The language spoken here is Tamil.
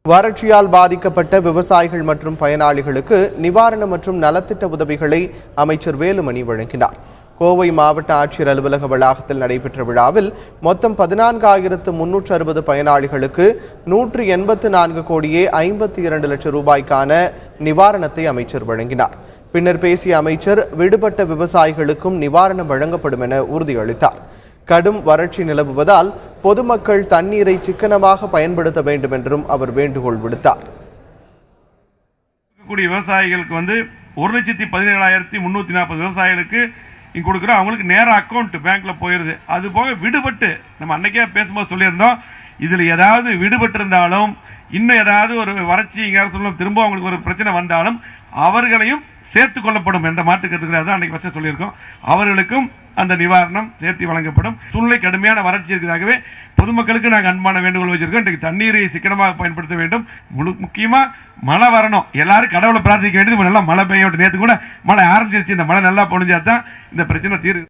வறட்சியால் பாதிக்கப்பட்ட விவசாயிகள் மற்றும் பயனாளிகளுக்கு நிவாரண மற்றும் நலத்திட்ட உதவிகளை அமைச்சர் வேலுமணி வழங்கினார். கோவை மாவட்ட ஆட்சியர் அலுவலக வளாகத்தில் நடைபெற்ற விழாவில் மொத்தம் 14,360 பயனாளிகளுக்கு 184 கோடியே 52 லட்சம் ரூபாய்க்கான நிவாரணத்தை அமைச்சர் வழங்கினார். பின்னர் பேசிய அமைச்சர் விடுபட்ட விவசாயிகளுக்கும் நிவாரணம் வழங்கப்படும் என உறுதியளித்தார். கடும் வறட்சி நிலவுவதால் பொதுமக்கள் தண்ணீரை சிக்கனமாக பயன்படுத்த வேண்டும் என்றும் அவர் வேண்டுகோள் விடுத்தார். விவசாயிகளுக்கு 1,17,340 விவசாயிகளுக்கு கொடுக்குறோம். அவங்களுக்கு நேரம் அக்கௌண்ட் பேங்க்ல போயிருது. அது போக விடுபட்டு நம்ம அன்னைக்கே பேசும்போது சொல்லியிருந்தோம், இதுல ஏதாவது விடுபட்டு இருந்தாலும் இன்னும் ஏதாவது ஒரு வறட்சி சொல்லும் திரும்ப அவங்களுக்கு ஒரு பிரச்சனை வந்தாலும் அவர்களையும் சேர்த்துக் கொள்ளப்படும் என்ற மாற்று கருத்துக்களை அன்னைக்கு வச்சு சொல்லியிருக்கோம். அவர்களுக்கும் அந்த நிவாரணம் சேர்த்து வழங்கப்படும். சூழ்நிலை கடுமையான வறட்சி இருக்கிறதாகவே பொதுமக்களுக்கு நாங்கள் அன்பான வேண்டுகோள் வச்சிருக்கோம். இன்றைக்கு தண்ணீரை சிக்கனமாக பயன்படுத்த வேண்டும். முக்கியமா மழை வரணும். எல்லாரும் கடவுளை பிரார்த்திக்க வேண்டியது நல்லா மழை பெய்ய. நேற்று கூட மழை ஆரம்பிச்சிருச்சு. இந்த மழை நல்லா பொழிஞ்சா தான் இந்த பிரச்சனை தீர்வு.